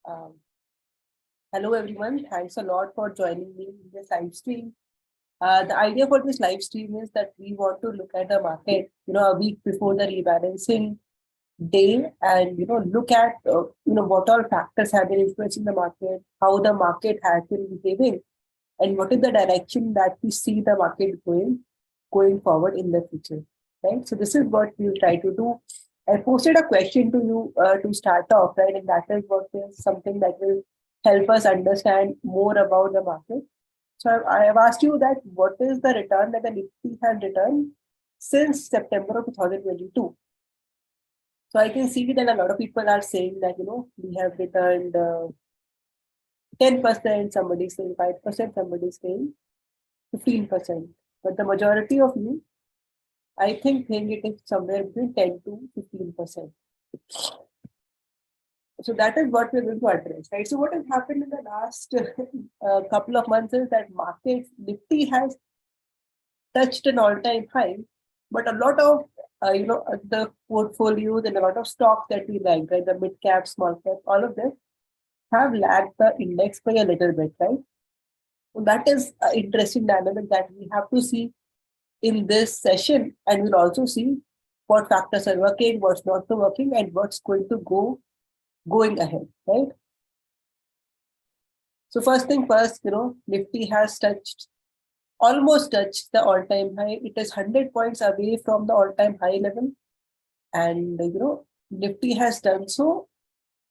Um, Hello, everyone. Thanks a lot for joining me in this live stream. The idea for this live stream is that we want to look at the market, a week before the rebalancing day, and look at what all factors have been influencing the market, how the market has been behaving, and what is the direction that we see the market going forward in the future. Right. So this is what we'll try to do. I posted a question to you to start off, right, and that is what is something that will help us understand more about the market. So I have asked you that what is the return that the Nifty has returned since September of 2022. So I can see that a lot of people are saying that we have returned 10%, somebody is saying 5%, somebody is saying 15%. But the majority of you, I think it is somewhere between 10 to 15%. So that is what we're going to address, right? So what has happened in the last couple of months is that market Nifty has touched an all-time high, but a lot of the portfolios and a lot of stocks that we like, right, the mid cap, small cap, all of them have lagged the index by a little bit, right? So that is an interesting dynamic that we have to see in this session, and we'll also see what factors are working, what's not working, and what's going to going ahead, right? So first thing first, Nifty has almost touched the all-time high. It is 100 points away from the all-time high level, and Nifty has done so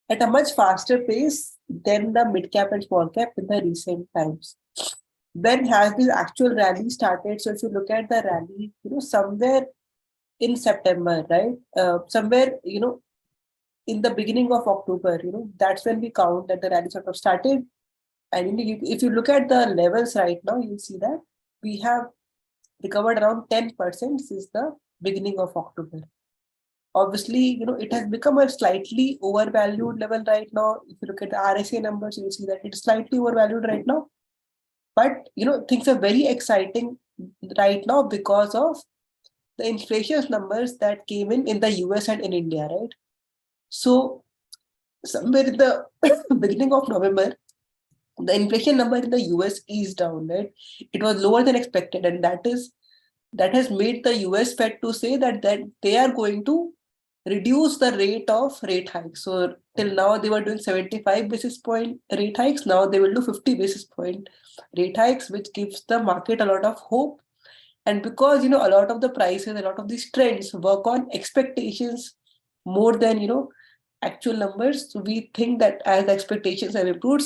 at a much faster pace than the mid cap and small cap in the recent times. When has this actual rally started? So if you look at the rally, somewhere in September, right? Somewhere, in the beginning of October, that's when we count that the rally sort of started. And if you look at the levels right now, you'll see that we have recovered around 10% since the beginning of October. Obviously, it has become a slightly overvalued level right now. If you look at the RSA numbers, you'll see that it's slightly overvalued right now. But, things are very exciting right now because of the inflation numbers that came in the US and in India, right? So somewhere in the beginning of November, the inflation number in the US eased down, right? It was lower than expected, and that has made the US Fed to say that they are going to reduce the rate hikes. So till now they were doing 75 basis point rate hikes. Now they will do 50 basis point rate hikes, which gives the market a lot of hope. And because a lot of the prices, a lot of these trends work on expectations more than actual numbers. So we think that as expectations have improved,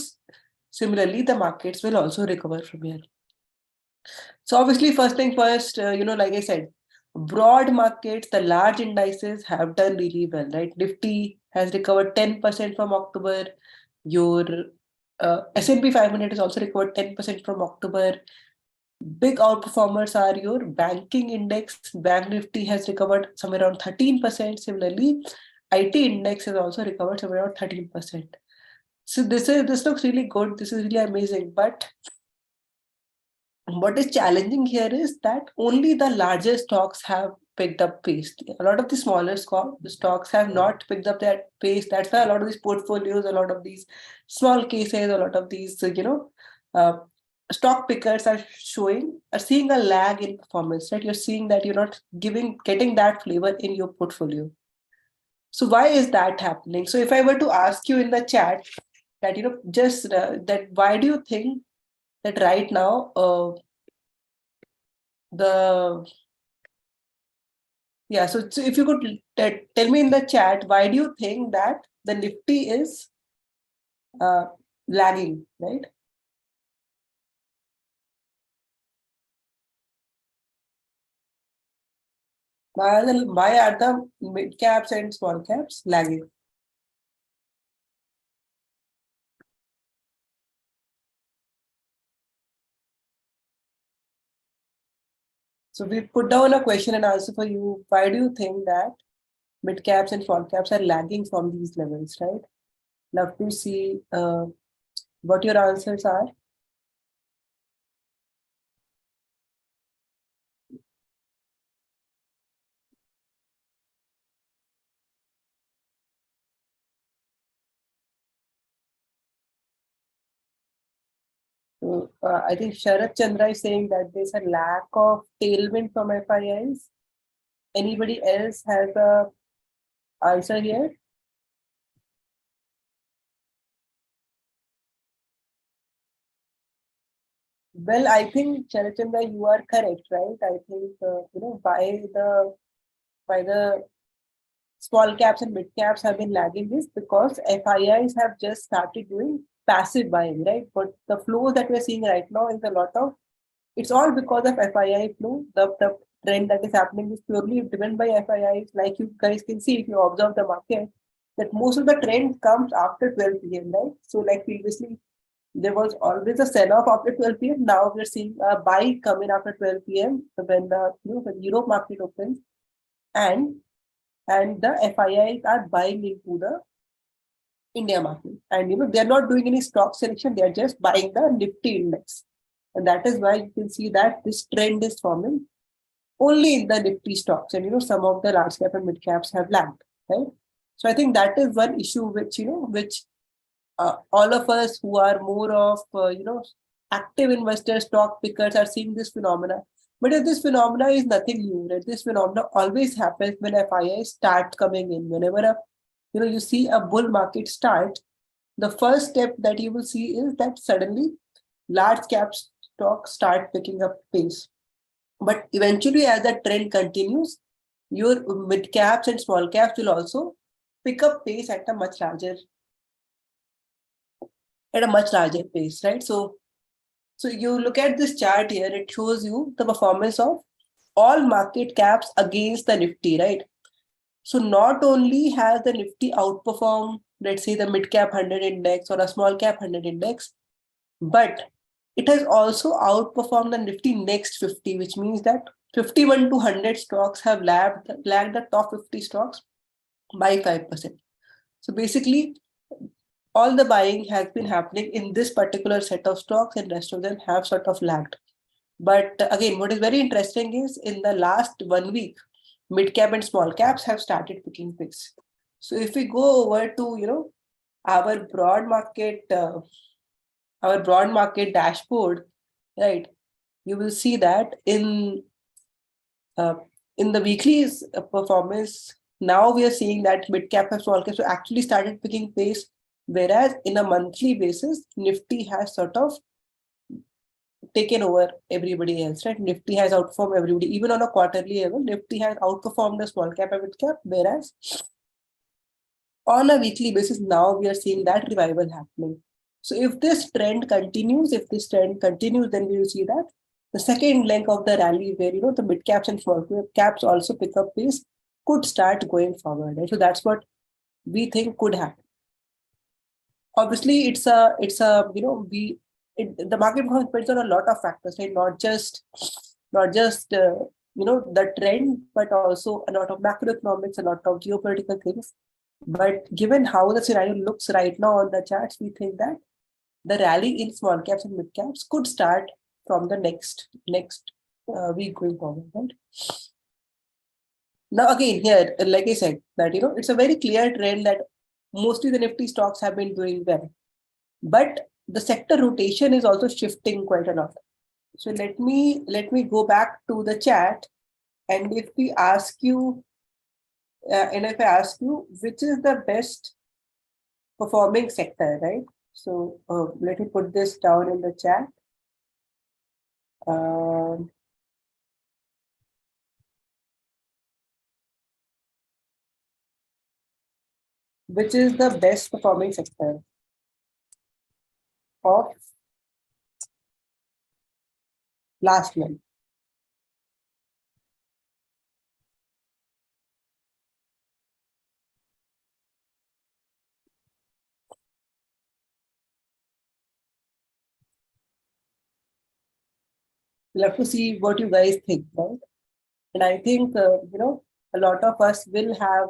similarly the markets will also recover from here. So obviously, first thing first, like I said, broad markets, the large indices have done really well, right? Nifty has recovered 10% from October. Your S&P 500 has also recovered 10% from October. Big outperformers are your banking index. Bank Nifty has recovered somewhere around 13%. Similarly, IT index has also recovered somewhere around 13%. So this looks really good. This is really amazing. But what is challenging here is that only the larger stocks have picked up pace. A lot of the smaller stocks have not picked up that pace. That's why a lot of these portfolios, a lot of these small cases, a lot of these, uh, stock pickers are seeing a lag in performance, right? You're seeing that you're not getting that flavor in your portfolio. So why is that happening? So if I were to ask you in the chat that, just that, why do you think that right now, the yeah, so if you could tell me in the chat, why do you think that the Nifty is lagging, right? Why are the mid caps and small caps lagging? So we put down a question and answer for you. Why do you think that mid caps and small caps are lagging from these levels, right? Love to see what your answers are. So I think Sharat Chandra is saying that there's a lack of tailwind from FIIs. Anybody else has a answer here? Well, I think Sharat Chandra, you are correct, right? I think by the small caps and mid caps have been lagging this because FIIs have just started doing passive buying, right? But the flow that we're seeing right now is a lot of, it's all because of FII flow. The trend that is happening is purely driven by FIIs. Like you guys can see if you observe the market, that most of the trend comes after 12 p.m., right? So like previously, there was always a sell-off after 12 p.m. Now we're seeing a buy coming after 12 p.m. when the Europe market opens, and the FIIs are buying into the India market. And they're not doing any stock selection, they're just buying the Nifty index. And that is why you can see that this trend is forming only in the Nifty stocks. And some of the large cap and mid caps have lagged, right? So I think that is one issue which all of us who are more of active investors, stock pickers are seeing this phenomena. But if this phenomena is nothing new, right? This phenomena always happens when FIIs start coming in. Whenever you see a bull market start, the first step that you will see is that suddenly large cap stocks start picking up pace. But eventually, as the trend continues, your mid caps and small caps will also pick up pace at a much larger pace, right? So you look at this chart here, it shows you the performance of all market caps against the Nifty, right? So not only has the Nifty outperformed, let's say, the mid cap 100 index or a small cap 100 index, but it has also outperformed the Nifty next 50, which means that 51 to 100 stocks have lagged the top 50 stocks by 5%. So basically, all the buying has been happening in this particular set of stocks and rest of them have sort of lagged. But again, what is very interesting is in the last 1 week, mid cap and small caps have started picking pace. So if we go over to, our broad market dashboard, right, you will see that in the weekly performance, now we are seeing that mid cap and small caps actually started picking pace, whereas in a monthly basis, Nifty has sort of taken over everybody else, right? Nifty has outperformed everybody. Even on a quarterly level, Nifty has outperformed the small cap and mid cap, whereas on a weekly basis, now we are seeing that revival happening. So if this trend continues, then we will see that the second leg of the rally where, the mid caps and small caps also pick up pace could start going forward. Right? So that's what we think could happen. Obviously, the market performance depends on a lot of factors, right? Not just the trend, but also a lot of macroeconomics, a lot of geopolitical things. But given how the scenario looks right now on the charts, we think that the rally in small caps and mid caps could start from the next week going forward, right? Now again, here, like I said, that it's a very clear trend that mostly the Nifty stocks have been doing well, but the sector rotation is also shifting quite a lot. So let me go back to the chat, and if I ask you, which is the best performing sector, right? So let me put this down in the chat. Which is the best performing sector of last month? We'll have to see what you guys think, right? And I think, a lot of us will have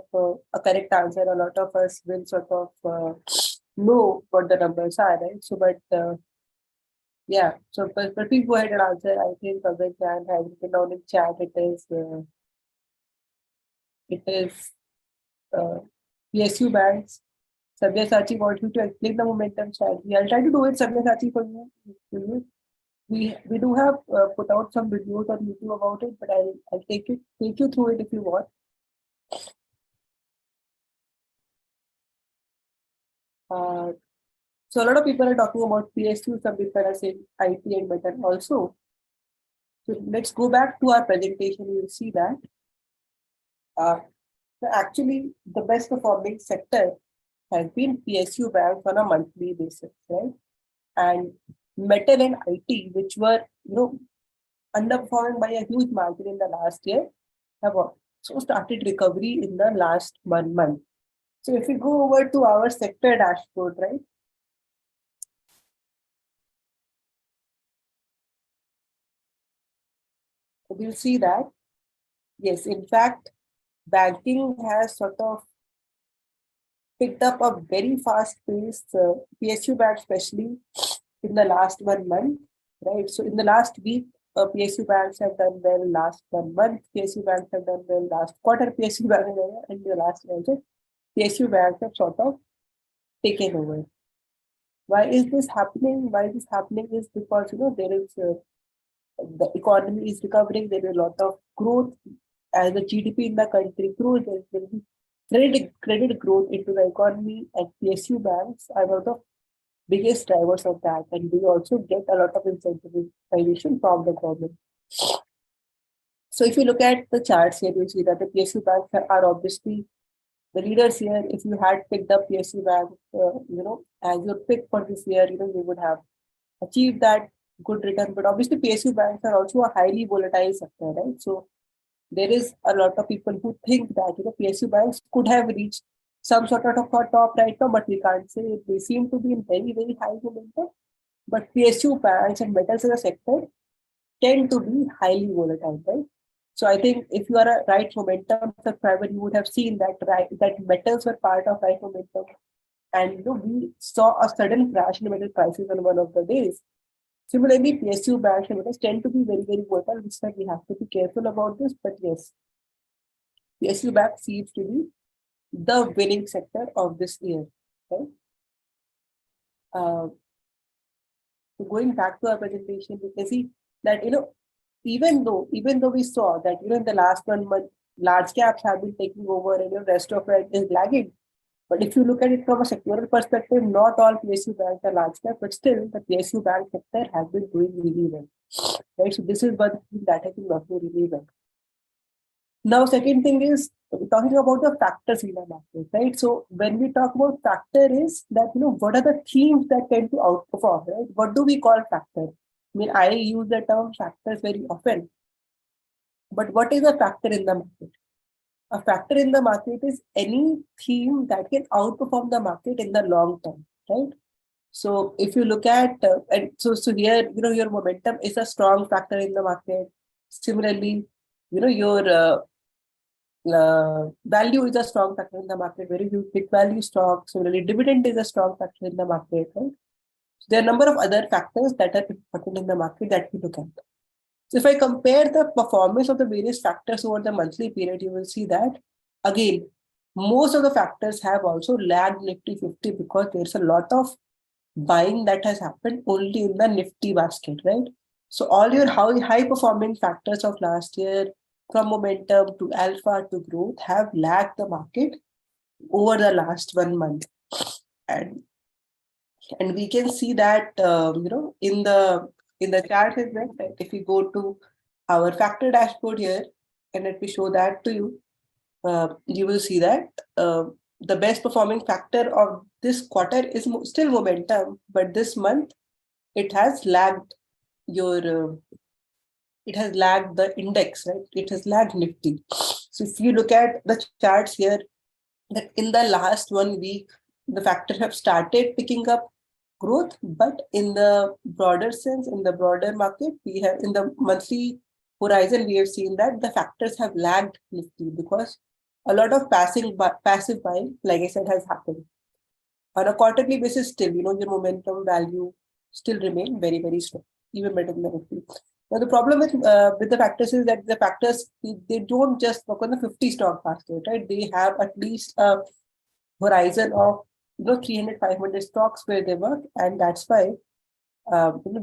a correct answer. A lot of us will sort of know what the numbers are, right? So, but yeah, so but please go ahead and answer. I think Pavan Chan has written down in chat. It is PSU banks, Sabyasachi wants me to explain the momentum strategy. I'll try to do it, Sabyasachi, for you. We do have put out some videos on YouTube about it, but I'll take you through it if you want. So a lot of people are talking about PSU, some people are saying IT and metal also. So let's go back to our presentation. You'll see that actually the best performing sector has been PSU banks on a monthly basis, right? And metal and IT, which were underperforming by a huge margin in the last year, have also started recovery in the last 1 month. So if we go over to our sector dashboard, right? We'll see that, yes, in fact, banking has sort of picked up a very fast pace, PSU bank especially in the last 1 month, right? So in the last week, PSU banks have done well. Last 1 month, PSU banks have done well. Last quarter, PSU banks have done well. And the last year, PSU banks have sort of taken over. Why is this happening? Why this happening is because there is the economy is recovering. There is a lot of growth as the GDP in the country grows. There will be credit growth into the economy, and PSU banks are one of the biggest drivers of that, and we also get a lot of incentivization from the government. So if you look at the charts here, you see that the PSU banks are obviously the leaders here. If you had picked up PSU bank, as your pick for this year, you would have achieved that good return. But obviously, PSU banks are also a highly volatile sector, right? So there is a lot of people who think that PSU banks could have reached some sort of a top right now, but we can't say it. They seem to be in very, very high momentum. But PSU banks and metals as a sector tend to be highly volatile, right? So I think if you are a right momentum subscriber, you would have seen that that metals were part of right momentum. And we saw a sudden crash in metal prices on one of the days. Similarly, PSU banks and metals tend to be very, very volatile, which is why we have to be careful about this. But yes, PSU bank seems to be the winning sector of this year, right? So going back to our presentation, we can see that even though we saw that in the last 1 month large caps have been taking over and the rest of it is lagging. But if you look at it from a sectoral perspective, not all PSU banks are large cap, but still the PSU bank sector has been doing really well, right? So this is one thing that has been working really well. Now, second thing is talking about the factors in the market, right? So when we talk about factor is that, what are the themes that tend to outperform, right? What do we call factor? I mean, I use the term factors very often, but what is a factor in the market? A factor in the market is any theme that can outperform the market in the long term, right? So if you look at, and so here, your momentum is a strong factor in the market. Similarly, your value is a strong factor in the market. Very few big value stocks. Similarly, dividend is a strong factor in the market, right? So there are a number of other factors that are important in the market that we look at. So if I compare the performance of the various factors over the monthly period, you will see that, again, most of the factors have also lagged Nifty 50 because there's a lot of buying that has happened only in the Nifty basket, right? So all your high performing factors of last year, from momentum to alpha to growth, have lagged the market over the last 1 month. And we can see that, in the chart as well, right? If we go to our factor dashboard here, and let me show that to you, you will see that the best performing factor of this quarter is still momentum, but this month it has lagged it has lagged the index, right? It has lagged Nifty. So if you look at the charts here, that in the last 1 week, the factors have started picking up growth, but in the broader sense, in the broader market, we have in the monthly horizon, we have seen that the factors have lagged Nifty because a lot of passive buying, like I said, has happened. On a quarterly basis, still, your momentum value still remain very, very strong, even better than the Nifty. Now, the problem with the factors is that the factors, they don't just work on the 50 stock basket, right? They have at least a horizon of 300, 500 stocks where they work, and that's why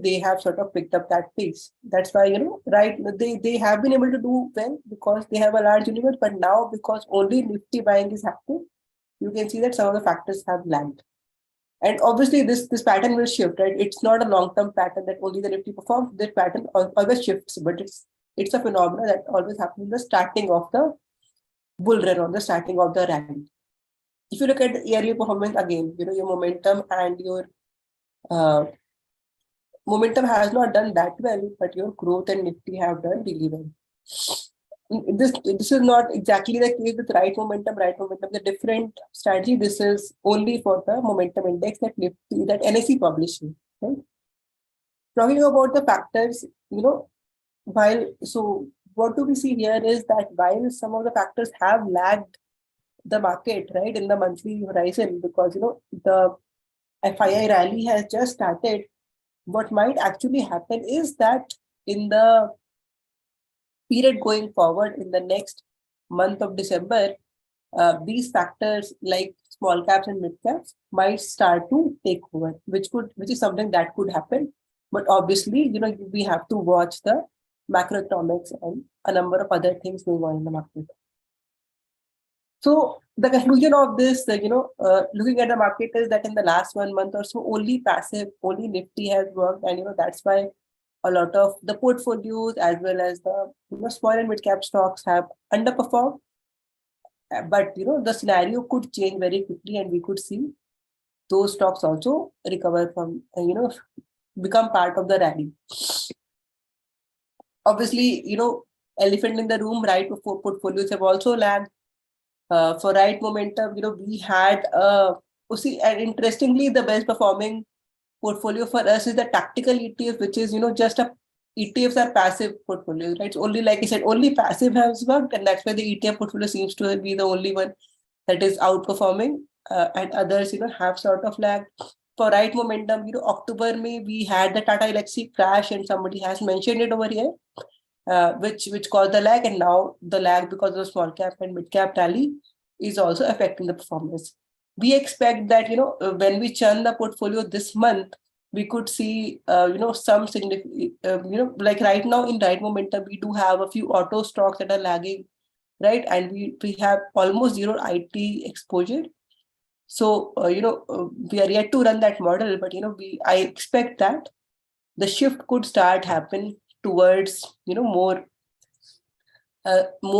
they have sort of picked up that pace. That's why, right, they have been able to do well because they have a large universe, but now because only Nifty buying is happening, you can see that some of the factors have lagged. And obviously, this pattern will shift, right? It's not a long-term pattern that only the Nifty performs. This pattern always shifts, but it's a phenomenon that always happens in the starting of the bull run or the starting of the rally. If you look at the yearly performance again, your momentum and your uh, momentum has not done that well, but your growth and Nifty have done really well. This is not exactly the case with right momentum. Right momentum is a different strategy. This is only for the momentum index that Nifty, that NSE publishes. Right? Talking about the factors, what do we see here is that while some of the factors have lagged the market, right, in the monthly horizon, because the FII rally has just started, what might actually happen is that in the period going forward in the next month of December, these factors like small caps and mid caps might start to take over, which is something that could happen. But obviously, we have to watch the macroeconomics and a number of other things going on in the market. So the conclusion of this, looking at the market is that in the last 1 month or so, only Nifty has worked, and that's why a lot of the portfolios as well as the small and mid cap stocks have underperformed. But the scenario could change very quickly, and we could see those stocks also recover from become part of the rally. Obviously, elephant in the room, right? Portfolios have also lagged. For right momentum, we had and interestingly, the best performing portfolio for us is the tactical ETF, which is just a ETFs are passive portfolios, right? It's only, like I said, only passive has worked, and that's why the ETF portfolio seems to be the only one that is outperforming, and others have sort of lagged. For right momentum, October May we had the Tata Elxsi crash, and somebody has mentioned it over here, which caused the lag, and now the lag because of the small cap and mid cap rally is also affecting the performance. We expect that when we churn the portfolio this month, we could see some significant like right now in right momentum we do have a few auto stocks that are lagging, right, and we have almost zero IT exposure. So we are yet to run that model, but I expect that the shift could start happen towards more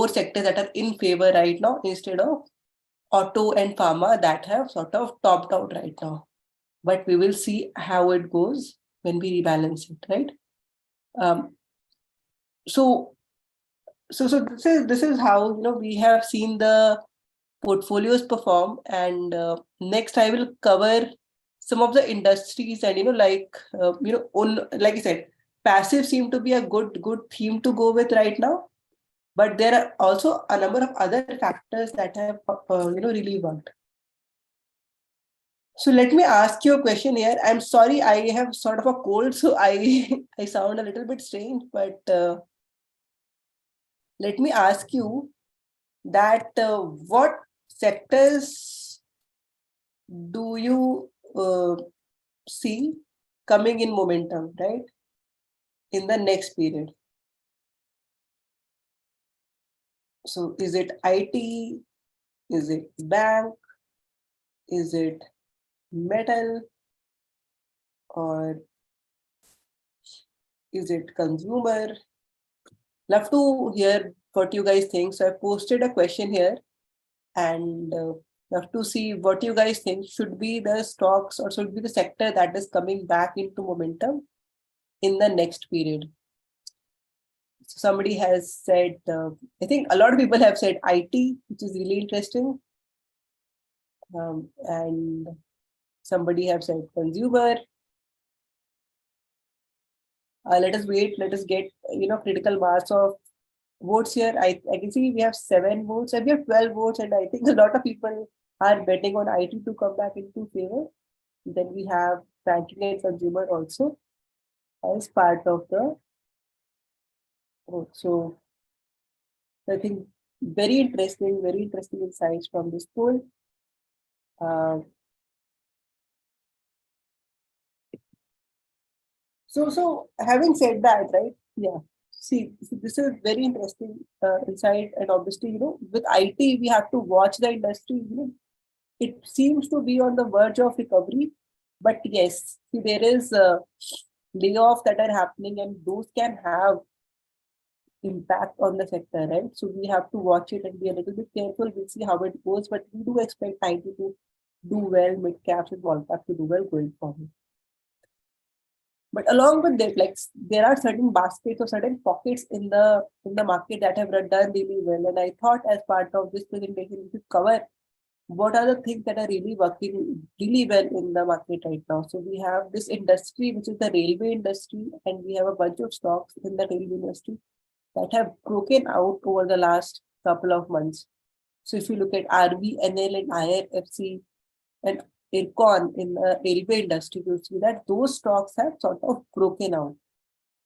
sectors that are in favor right now instead of auto and pharma that have sort of topped out right now. But we will see how it goes when we rebalance it, right? So this is how we have seen the portfolios perform, and next I will cover some of the industries, and like I said, passive seem to be a good theme to go with right now, but there are also a number of other factors that have really worked. So let me ask you a question here. I'm sorry, I have sort of a cold, so I I sound a little bit strange, but let me ask you that what sectors do you see coming in momentum, right, in the next period? So is it IT? Is it bank? Is it metal? Or is it consumer? Love to hear what you guys think. So I posted a question here, and love to see what you guys think should be the stocks or should be the sector that is coming back into momentum in the next period. So somebody has said, I think a lot of people have said IT, which is really interesting. And somebody have said consumer. Let us wait. Let us get critical mass of votes here. I can see we have 7 votes and we have 12 votes, and I think a lot of people are betting on IT to come back into favor. Then we have banking and consumer also as part of the vote. So I think very interesting insights from this poll. So having said that, right? Yeah. See, this is very interesting insight, and obviously, with IT, we have to watch the industry. It seems to be on the verge of recovery, but yes, see, there is layoffs that are happening, and those can have impact on the sector, right? So we have to watch it and be a little bit careful. We'll see how it goes, but we do expect IT to do well, mid caps and small caps to do well going forward. But along with that, like there are certain baskets or certain pockets in the market that have done really well. And I thought as part of this presentation, we should cover what are the things that are really working really well in the market right now. So we have this industry, which is the railway industry, and we have a bunch of stocks in the railway industry that have broken out over the last couple of months. So if you look at RVNL and IRFC and IRCON in the railway industry, you'll see that those stocks have sort of broken out.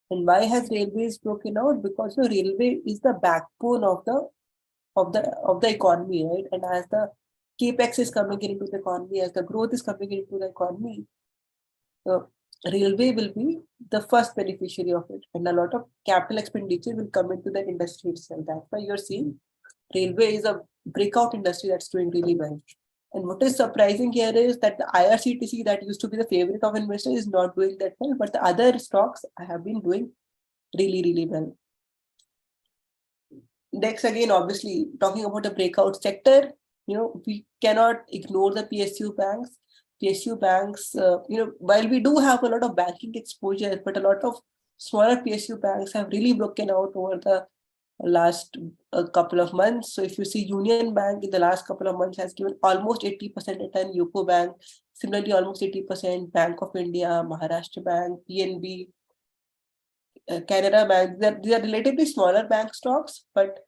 And why has railways broken out? Because the railway is the backbone of the economy, right? And as the capex is coming into the economy, as the growth is coming into the economy, the railway will be the first beneficiary of it, and a lot of capital expenditure will come into the industry itself. That's why you're seeing railway is a breakout industry that's doing really well. And what is surprising here is that the IRCTC that used to be the favorite of investors is not doing that well, but the other stocks have been doing really, really well. Next, again, obviously, talking about the breakout sector, we cannot ignore the PSU banks. PSU banks, while we do have a lot of banking exposure, but a lot of smaller PSU banks have really broken out over the last couple of months. So if you see Union Bank in the last couple of months has given almost 80% return, UCO Bank, similarly almost 80%, Bank of India, Maharashtra Bank, PNB, Canada Bank. These are relatively smaller bank stocks, but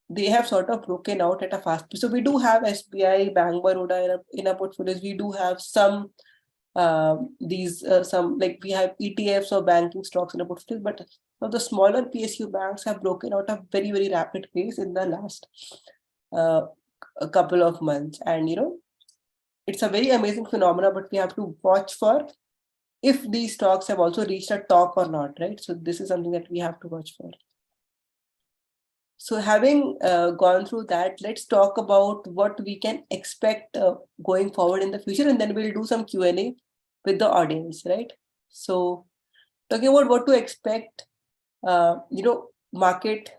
they have sort of broken out at a fast pace. So we do have SBI, Bank Baroda in our portfolios. We do have some some like we have ETFs or banking stocks in our portfolios, but some of the smaller PSU banks have broken out at a very, very rapid pace in the last a couple of months. And it's a very amazing phenomena, but we have to watch for if these stocks have also reached a top or not, right? So this is something that we have to watch for. So having gone through that, let's talk about what we can expect going forward in the future, and then we'll do some Q&A with the audience, right? So talking about what to expect, market,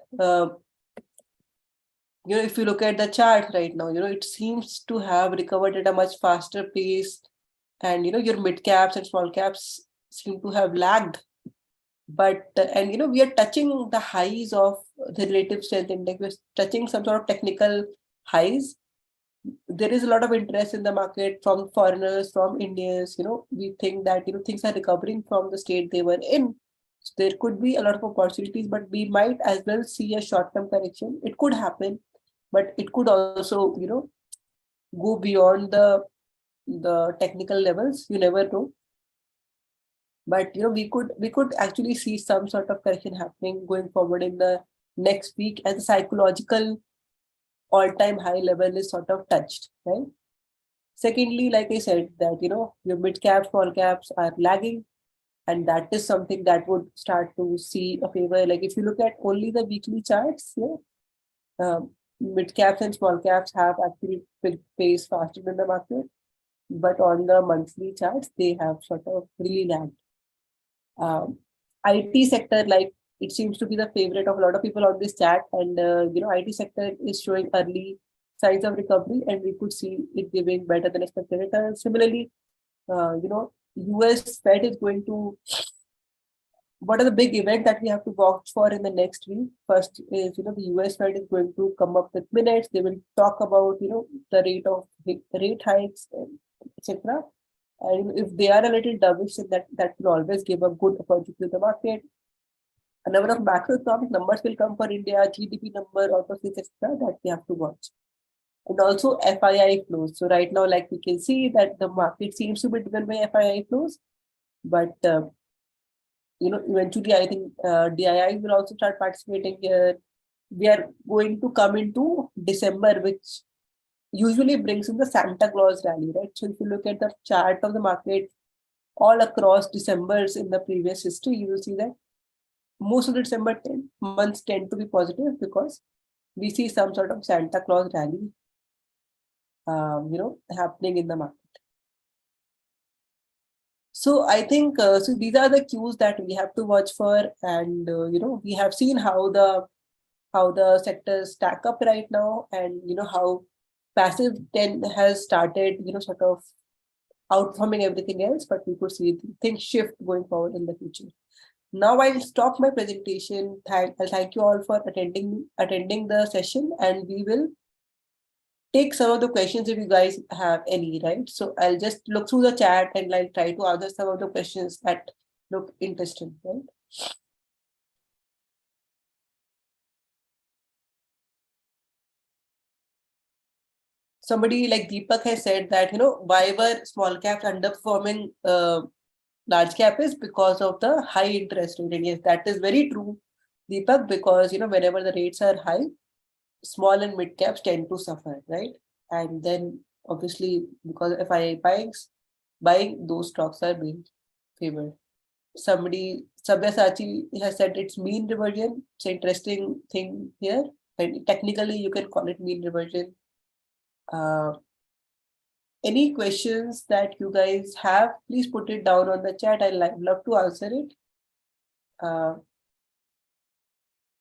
if you look at the chart right now, it seems to have recovered at a much faster pace, and, your mid caps and small caps seem to have lagged. But we are touching the highs of the relative strength index. We're touching some sort of technical highs. There is a lot of interest in the market from foreigners, from Indians. We think that things are recovering from the state they were in. So there could be a lot of opportunities, but we might as well see a short-term correction. It could happen, but it could also go beyond the technical levels. You never know. But we could actually see some sort of correction happening going forward in the next week as the psychological all-time high level is sort of touched, right? Secondly, like I said, that your mid caps, small caps are lagging, and that is something that would start to see a favor. Like if you look at only the weekly charts, mid caps and small caps have actually picked pace faster than the market, but on the monthly charts they have sort of really lagged. IT sector, like it seems to be the favorite of a lot of people on this chat, and IT sector is showing early signs of recovery, and we could see it giving better than expected returns. Similarly, US Fed is going to. What are the big events that we have to watch for in the next week? First is the US Fed is going to come up with minutes. They will talk about the rate hikes, etc. And if they are a little dovish, that will always give a good opportunity to the market. A number of macroeconomic numbers will come for India, GDP number, auto sales, etc. that we have to watch. And also FII flows. So right now, like we can see that the market seems to be driven by FII flows, but eventually I think DII will also start participating here. We are going to come into December, which usually brings in the Santa Claus rally, right? So if you look at the chart of the market, all across Decembers in the previous history, you will see that most of the December months tend to be positive because we see some sort of Santa Claus rally, happening in the market. So I think so these are the cues that we have to watch for, and we have seen how the sectors stack up right now, and how passive 10 has started sort of outperforming everything else, but we could see things shift going forward in the future. Now I'll stop my presentation. I'll thank you all for attending the session, and we will take some of the questions if you guys have any, right? So I'll just look through the chat and I'll try to answer some of the questions that look interesting, right? Somebody like Deepak has said that, why were small caps underperforming large cap is because of the high interest rate. And yes, that is very true, Deepak, because, whenever the rates are high, small and mid caps tend to suffer, right? And then obviously, because if I buying, those stocks are being favored. Somebody, Sabyasachi has said it's mean reversion. It's an interesting thing here. And technically, you can call it mean reversion. Any questions that you guys have, please put it down on the chat. I'd love to answer it.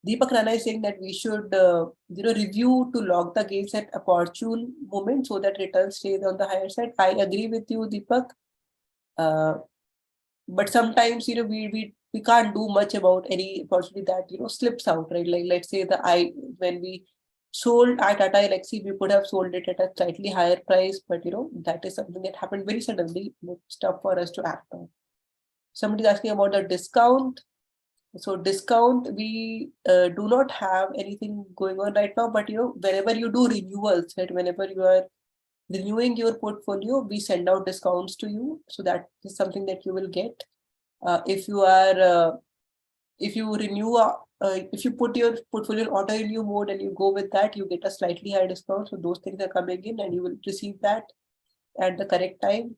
Deepak Rana is saying that we should, review to lock the gains at opportune moment so that return stays on the higher side. I agree with you, Deepak. But sometimes, we can't do much about any opportunity that, slips out, right? Like, let's say when we sold at Tata Elxsi, we could have sold it at a slightly higher price, but, that is something that happened very suddenly. It's tough for us to act on. Somebody's asking about the discount. So discount, we do not have anything going on right now, but whenever you do renewals, right, whenever you are renewing your portfolio, we send out discounts to you. So that is something that you will get. If you renew, if you put your portfolio in auto renew mode and you go with that, you get a slightly higher discount. So those things are coming in and you will receive that at the correct time.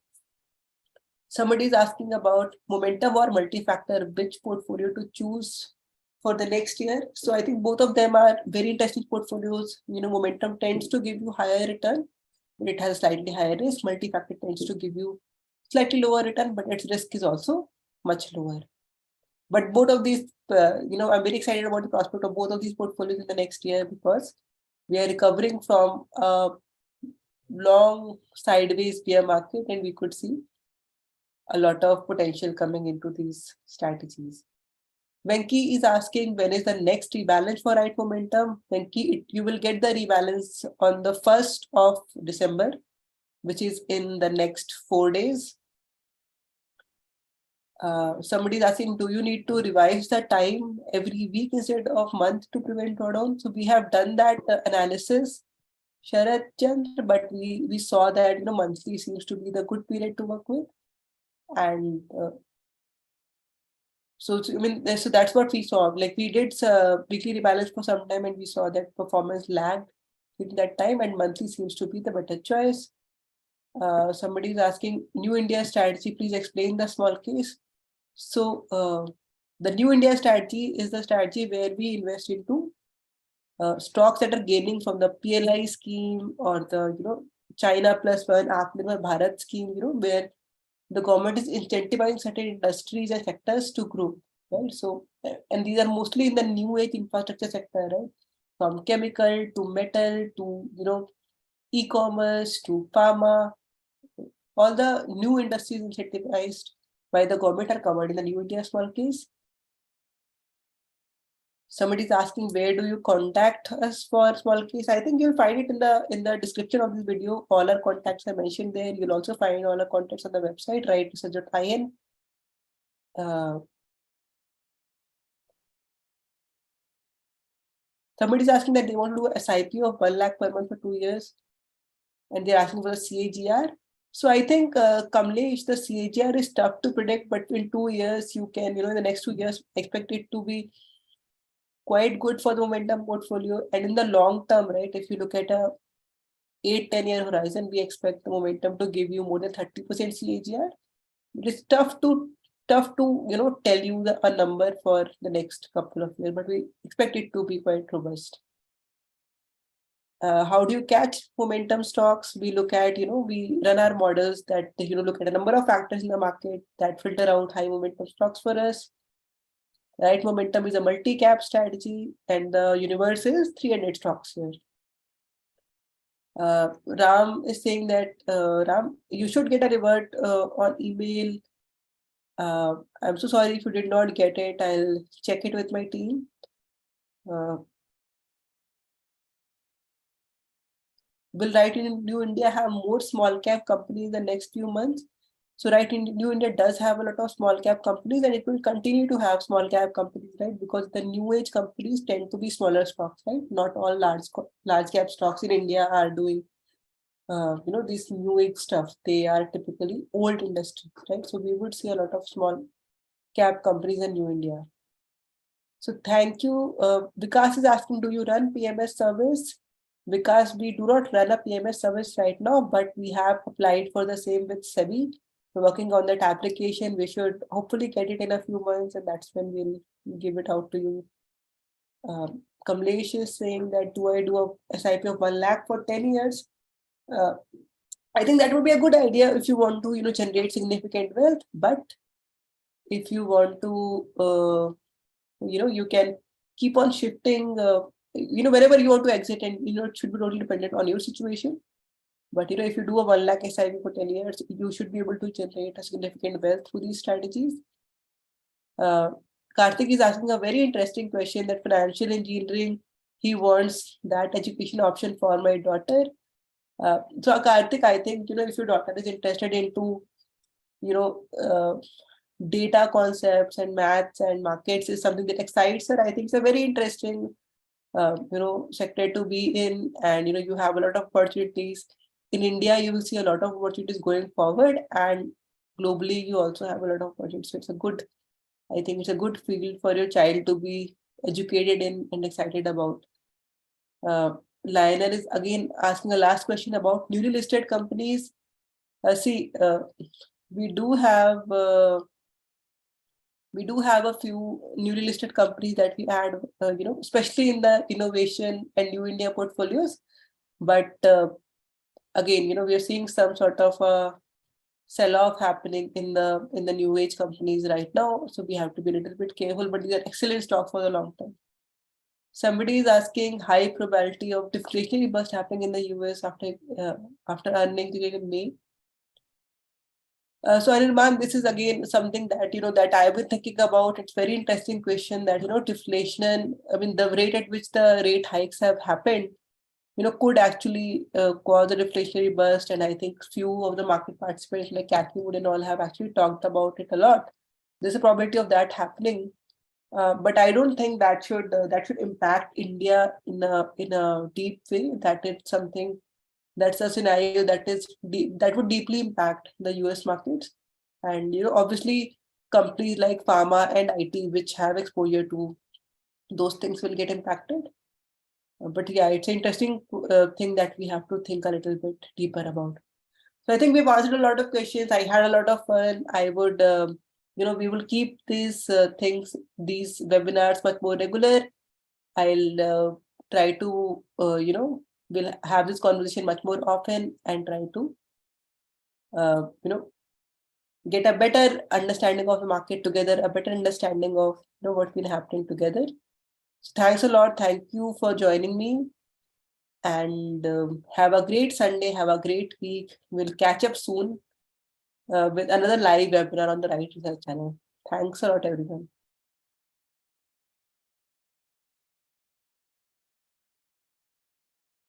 Somebody is asking about momentum or multi-factor, which portfolio to choose for the next year. So I think both of them are very interesting portfolios. Momentum tends to give you higher return, but it has a slightly higher risk. Multi-factor tends to give you slightly lower return, but its risk is also much lower. But both of these, I'm very excited about the prospect of both of these portfolios in the next year because we are recovering from a long sideways bear market, and we could see a lot of potential coming into these strategies. Venki is asking, when is the next rebalance for Wright Momentum? Venki, you will get the rebalance on the 1st of December, which is in the next 4 days. Somebody is asking, do you need to revise the time every week instead of month to prevent drawdown? So we have done that analysis, Sharat Chand, but we saw that monthly seems to be the good period to work with. And so that's what we saw. Like we did weekly rebalance for some time, and we saw that performance lagged in that time, and monthly seems to be the better choice. Somebody is asking, New India strategy, please explain the small case. So the New India strategy is the strategy where we invest into stocks that are gaining from the PLI scheme or the China Plus One Atmanirbhar Bharat scheme, where the government is incentivizing certain industries and sectors to grow, right? So, and these are mostly in the new age infrastructure sector, right? From chemical to metal to, e-commerce to pharma, all the new industries incentivized by the government are covered in the New India small case. Somebody is asking, where do you contact us for small case? I think you'll find it in the description of this video. All our contacts are mentioned there. You'll also find all our contacts on the website, wrightresearch.in. Somebody is asking that they want to do a SIP of 1 lakh per month for 2 years, and they're asking for the CAGR. So I think, Kamlesh, the CAGR is tough to predict, but in 2 years, you can, in the next 2 years, expect it to be quite good for the momentum portfolio. And in the long term, right, if you look at a 8-10 year horizon, we expect the momentum to give you more than 30% CAGR. It's tough to tell you a number for the next couple of years, but we expect it to be quite robust. How do you catch momentum stocks? We look at, we run our models that, look at a number of factors in the market that filter out high momentum stocks for us. Right momentum is a multi-cap strategy, and the universe is 300 stocks here. Ram is saying that, Ram, you should get a revert on email. I'm so sorry if you did not get it. I'll check it with my team. Will Wright in New India have more small cap companies in the next few months? So Wright in New India does have a lot of small cap companies, and it will continue to have small cap companies, right? Because the new age companies tend to be smaller stocks, right? Not all large cap stocks in India are doing this new age stuff. They are typically old industries, right? So we would see a lot of small cap companies in New India. So thank you. Vikas is asking, do you run PMS service? Because we do not run a PMS service right now, but we have applied for the same with SEBI. We're working on that application. We should hopefully get it in a few months, and that's when we'll give it out to you. Kamlesh is saying that, do I do a SIP of 1 lakh for 10 years? I think that would be a good idea if you want to, generate significant wealth. But if you want to, you can keep on shifting, wherever you want to exit, and, it should be totally dependent on your situation. But, if you do a 1 lakh SIP for 10 years, you should be able to generate a significant wealth through these strategies. Karthik is asking a very interesting question, that financial engineering, he wants that education option for my daughter. So Karthik, I think, if your daughter is interested into, data concepts and maths and markets is something that excites her, I think it's a very interesting, sector to be in. And, you have a lot of opportunities. In India, you will see a lot of opportunities going forward, and globally, you also have a lot of opportunities. So I think it's a good field for your child to be educated in and excited about. Lionel is again asking a last question about newly listed companies. We do have a few newly listed companies that we add, especially in the innovation and New India portfolios. But again, we are seeing some sort of a sell-off happening in the new age companies right now. So we have to be a little bit careful, but these are excellent stocks for the long term. Somebody is asking, high probability of deflationary burst happening in the US after earnings in May. So Anirban, this is again something that that I've been thinking about. It's very interesting question that deflation. I mean, the rate at which the rate hikes have happened, could actually cause a deflationary burst. And I think few of the market participants like Cathy Wood and all have actually talked about it a lot. There's a probability of that happening. But I don't think that should impact India in a deep way. That it's something, that's a scenario that would deeply impact the US markets. And obviously companies like pharma and IT, which have exposure to those things, will get impacted. But yeah, it's an interesting thing that we have to think a little bit deeper about. So I think we've answered a lot of questions. I had a lot of fun. I would we will keep these webinars much more regular. I'll try to, we'll have this conversation much more often and try to, get a better understanding of the market together, a better understanding of what's been happening together. So thanks a lot. Thank you for joining me. And have a great Sunday. Have a great week. We'll catch up soon with another live webinar on the Wright Research channel. Thanks a lot, everyone.